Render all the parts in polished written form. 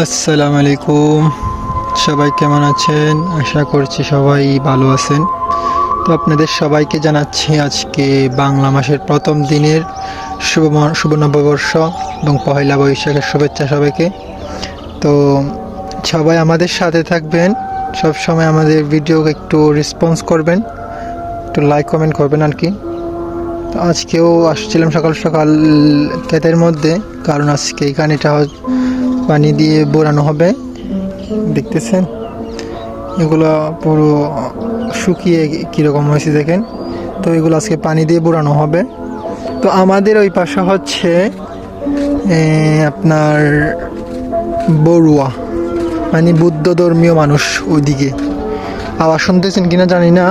আসসালামু আলাইকুম। সবাই কেমন আছেন? আশা করছি সবাই ভালো আছেন। তো আপনাদের সবাইকে জানাচ্ছি আজকে বাংলা মাসের প্রথম দিনের শুভ নববর্ষ এবং পহেলা বৈশাখের শুভেচ্ছা সবাইকে। তো সবাই আমাদের সাথে থাকবেন, সব সময় আমাদের ভিডিওকে একটু রেসপন্স করবেন, একটু লাইক কমেন্ট করবেন আর কি। তো আজকেও আসছিলাম সকাল সকাল ক্ষেতের মধ্যে, কারণ আজকে এই কানিটা পানি দিয়ে বোরানো হবে। দেখতেছেন এগুলো পুরো শুকিয়ে কীরকম হয়েছে দেখেন। তো এগুলো আজকে পানি দিয়ে বোরানো হবে। তো আমাদের ওই পাশে হচ্ছে আপনার বড়ুয়া, মানে বুদ্ধ ধর্মীয় মানুষ ওইদিকে। আওয়াজ শুনতেছেন কিনা জানি না।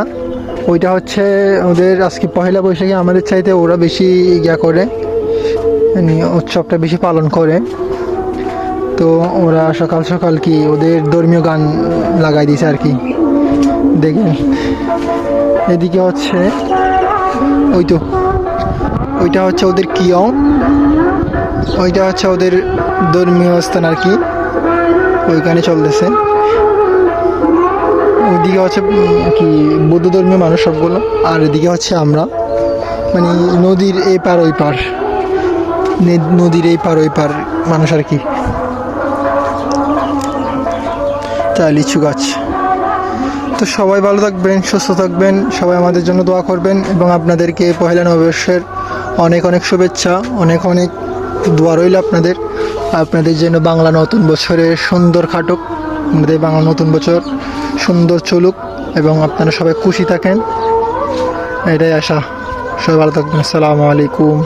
ওইটা হচ্ছে ওদের আজকে পহেলা বৈশাখে আমাদের চাইতে ওরা বেশি ইয়া করে, মানে উৎসবটা বেশি পালন করে। তো ওরা সকাল সকাল কি ওদের ধর্মীয় গান লাগাই দিয়েছে আর কি। দেখেন এদিকে হচ্ছে ওইটা হচ্ছে ওদের কিয়ং, ওইটা হচ্ছে ওদের ধর্মীয় স্থান আর কি, ওইখানে চলতেছে। ওইদিকে হচ্ছে কি বৌদ্ধ ধর্মীয় মানুষ সবগুলো, আর এদিকে হচ্ছে আমরা, মানে নদীর এই পার ওই পার, নদীর এই পার ওই পার মানুষ আর কি। লিচু গাছ। তো সবাই ভালো থাকবেন, সুস্থ থাকবেন, সবাই আমাদের জন্য দোয়া করবেন এবং আপনাদেরকে পহেলা নববর্ষের অনেক অনেক শুভেচ্ছা, অনেক অনেক দোয়া রইল আপনাদের জন্য বাংলা নতুন বছরের সুন্দর কাটুক, আমাদের বাংলা নতুন বছর সুন্দর চলুক এবং আপনারা সবাই খুশি থাকেন, এটাই আশা। সবাই ভালো থাকবেন। আসসালামু আলাইকুম।